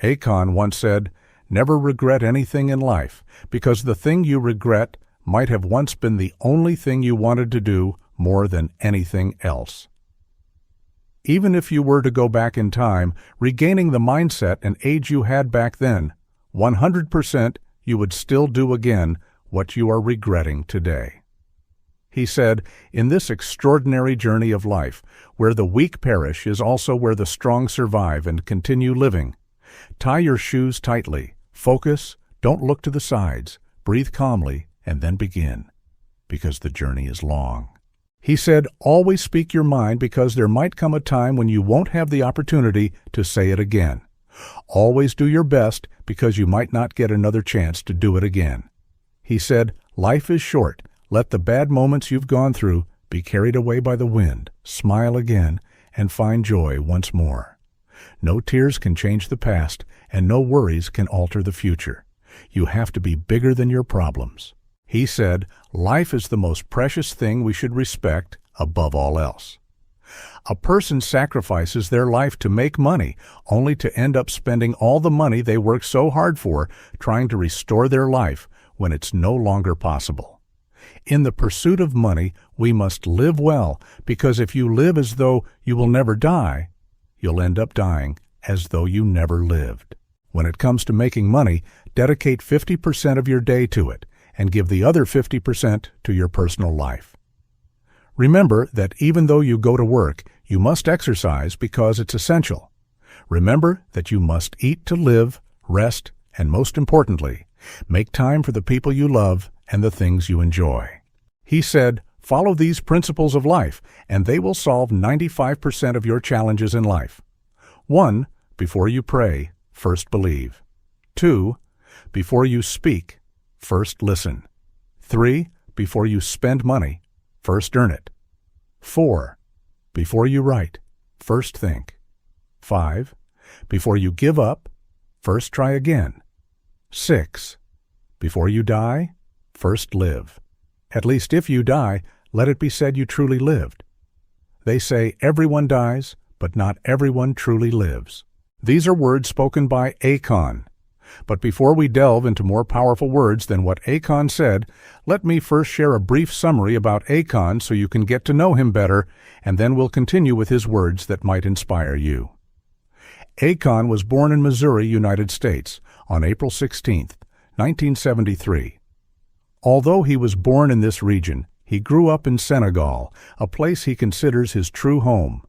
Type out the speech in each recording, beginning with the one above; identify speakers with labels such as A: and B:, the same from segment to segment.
A: Akon once said, "Never regret anything in life, because the thing you regret might have once been the only thing you wanted to do more than anything else." Even if you were to go back in time, regaining the mindset and age you had back then, 100% you would still do again what you are regretting today. He said, "In this extraordinary journey of life, where the weak perish is also where the strong survive and continue living. Tie your shoes tightly, focus, don't look to the sides, breathe calmly, and then begin, because the journey is long." He said, "Always speak your mind because there might come a time when you won't have the opportunity to say it again. Always do your best because you might not get another chance to do it again." He said, "Life is short. Let the bad moments you've gone through be carried away by the wind, smile again, and find joy once more. No tears can change the past, and no worries can alter the future. You have to be bigger than your problems." He said, "Life is the most precious thing we should respect above all else." A person sacrifices their life to make money, only to end up spending all the money they worked so hard for trying to restore their life when it's no longer possible. In the pursuit of money, we must live well, because if you live as though you will never die, you'll end up dying as though you never lived. When it comes to making money, dedicate 50% of your day to it, and give the other 50% to your personal life. Remember that even though you go to work, you must exercise because it's essential. Remember that you must eat to live, rest, and most importantly, make time for the people you love and the things you enjoy. He said, "Follow these principles of life, and they will solve 95% of your challenges in life. 1. Before you pray, first believe. 2. Before you speak, first listen. 3. Before you spend money, first earn it. 4. Before you write, first think. 5. Before you give up, first try again. 6. Before you die, first live. At least if you die, let it be said you truly lived. They say everyone dies, but not everyone truly lives." These are words spoken by Akon. But before we delve into more powerful words than what Akon said, let me first share a brief summary about Akon so you can get to know him better, and then we'll continue with his words that might inspire you. Akon was born in Missouri, United States, on April 16, 1973. Although he was born in this region, he grew up in Senegal, a place he considers his true home.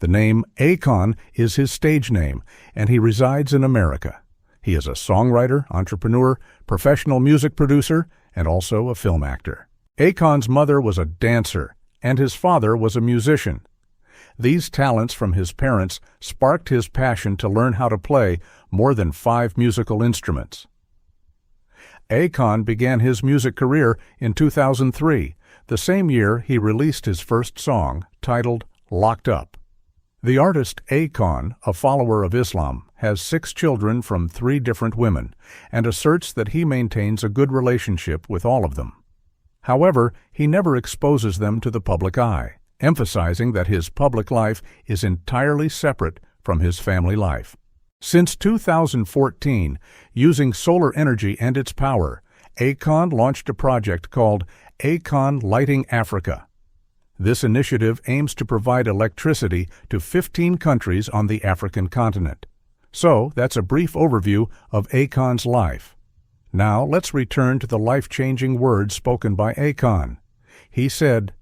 A: The name Akon is his stage name, and he resides in America. He is a songwriter, entrepreneur, professional music producer, and also a film actor. Akon's mother was a dancer, and his father was a musician. These talents from his parents sparked his passion to learn how to play more than 5 musical instruments. Akon began his music career in 2003, the same year he released his first song, titled "Locked Up." The artist Akon, a follower of Islam, has 6 children from 3 different women, and asserts that he maintains a good relationship with all of them. However, he never exposes them to the public eye, emphasizing that his public life is entirely separate from his family life. Since 2014, using solar energy and its power, Akon launched a project called Akon Lighting Africa. This initiative aims to provide electricity to 15 countries on the African continent. So, that's a brief overview of Akon's life. Now, let's return to the life-changing words spoken by Akon. He said,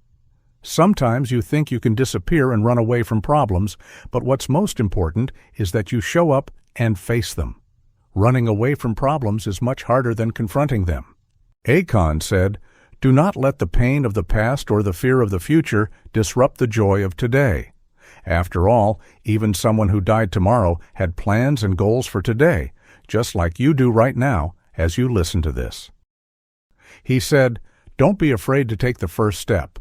A: "Sometimes you think you can disappear and run away from problems, but what's most important is that you show up and face them. Running away from problems is much harder than confronting them." Akon said, "Do not let the pain of the past or the fear of the future disrupt the joy of today. After all, even someone who died tomorrow had plans and goals for today, just like you do right now as you listen to this." He said, "Don't be afraid to take the first step.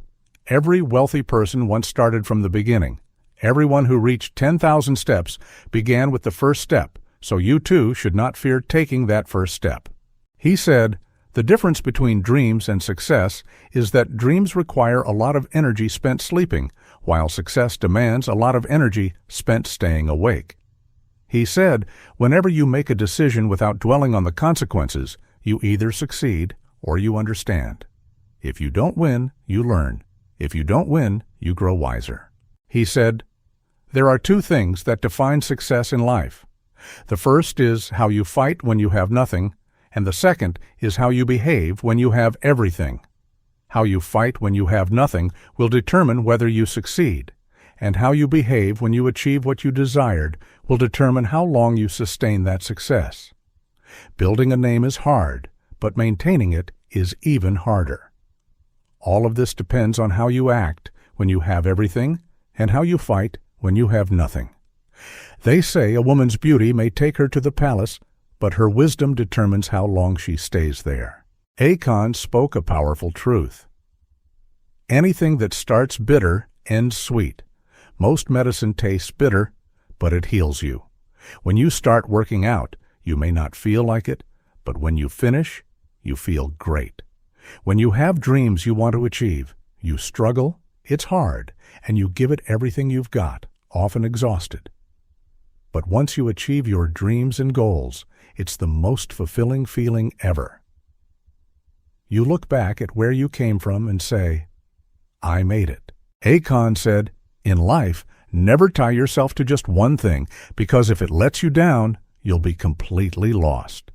A: Every wealthy person once started from the beginning. Everyone who reached 10,000 steps began with the first step, so you too should not fear taking that first step." He said, "The difference between dreams and success is that dreams require a lot of energy spent sleeping, while success demands a lot of energy spent staying awake." He said, whenever you make a decision without dwelling on the consequences, you either succeed or you understand. If you don't win, you learn. If you don't win, you grow wiser. He said, there are two things that define success in life. The first is how you fight when you have nothing, and the second is how you behave when you have everything. How you fight when you have nothing will determine whether you succeed, and how you behave when you achieve what you desired will determine how long you sustain that success. Building a name is hard, but maintaining it is even harder. All of this depends on how you act when you have everything and how you fight when you have nothing. They say a woman's beauty may take her to the palace, but her wisdom determines how long she stays there. Akon spoke a powerful truth. Anything that starts bitter ends sweet. Most medicine tastes bitter, but it heals you. When you start working out, you may not feel like it, but when you finish, you feel great. When you have dreams you want to achieve, you struggle, it's hard, and you give it everything you've got, often exhausted. But once you achieve your dreams and goals, it's the most fulfilling feeling ever. You look back at where you came from and say, I made it. Akon said, in life, never tie yourself to just one thing, because if it lets you down, you'll be completely lost.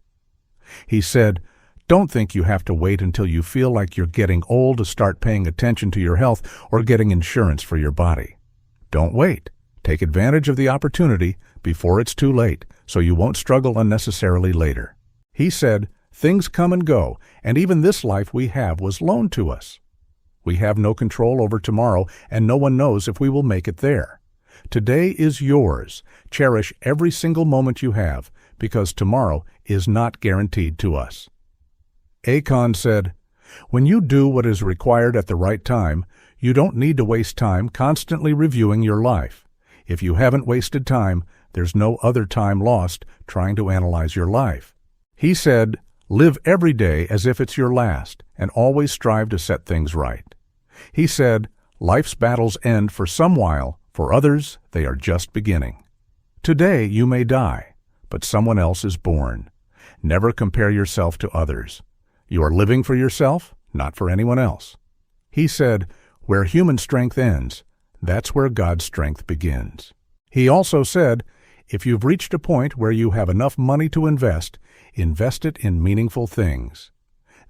A: He said, don't think you have to wait until you feel like you're getting old to start paying attention to your health or getting insurance for your body. Don't wait. Take advantage of the opportunity before it's too late, so you won't struggle unnecessarily later. He said, things come and go, and even this life we have was loaned to us. We have no control over tomorrow, and no one knows if we will make it there. Today is yours. Cherish every single moment you have, because tomorrow is not guaranteed to us. Akon said, when you do what is required at the right time, you don't need to waste time constantly reviewing your life. If you haven't wasted time, there's no other time lost trying to analyze your life. He said, live every day as if it's your last, and always strive to set things right. He said, life's battles end for some while, for others they are just beginning. Today you may die, but someone else is born. Never compare yourself to others. You are living for yourself, not for anyone else. He said, where human strength ends, that's where God's strength begins. He also said, if you've reached a point where you have enough money to invest it in meaningful things.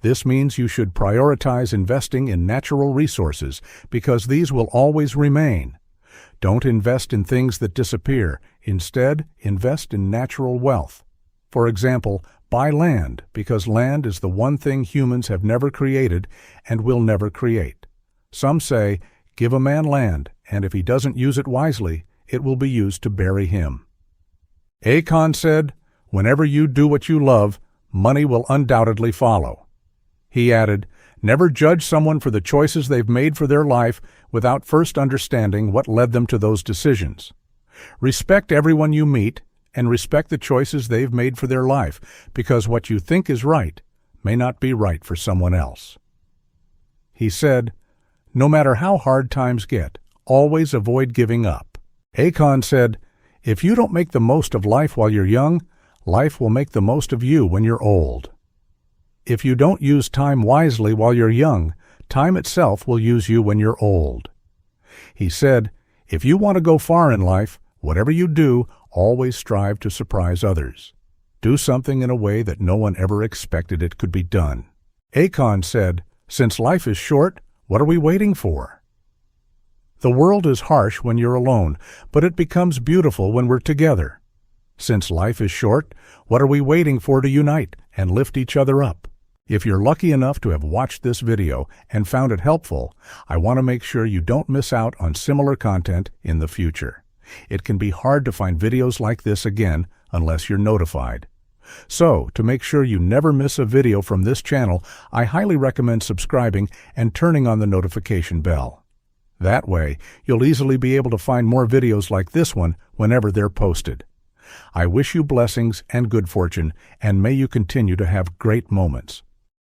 A: This means you should prioritize investing in natural resources because these will always remain. Don't invest in things that disappear. Instead, invest in natural wealth. For example, buy land because land is the one thing humans have never created and will never create. Some say, give a man land, and if he doesn't use it wisely, it will be used to bury him. Akon said, whenever you do what you love, money will undoubtedly follow. He added, never judge someone for the choices they've made for their life without first understanding what led them to those decisions. Respect everyone you meet and respect the choices they've made for their life, because what you think is right may not be right for someone else. He said, no matter how hard times get, always avoid giving up. Akon said, if you don't make the most of life while you're young, life will make the most of you when you're old. If you don't use time wisely while you're young, time itself will use you when you're old. He said, if you want to go far in life, whatever you do, always strive to surprise others. Do something in a way that no one ever expected it could be done. Akon said, since life is short, what are we waiting for? The world is harsh when you're alone, but it becomes beautiful when we're together. Since life is short, what are we waiting for to unite and lift each other up? If you're lucky enough to have watched this video and found it helpful, I want to make sure you don't miss out on similar content in the future. It can be hard to find videos like this again unless you're notified. So, to make sure you never miss a video from this channel, I highly recommend subscribing and turning on the notification bell. That way, you'll easily be able to find more videos like this one whenever they're posted. I wish you blessings and good fortune, and may you continue to have great moments.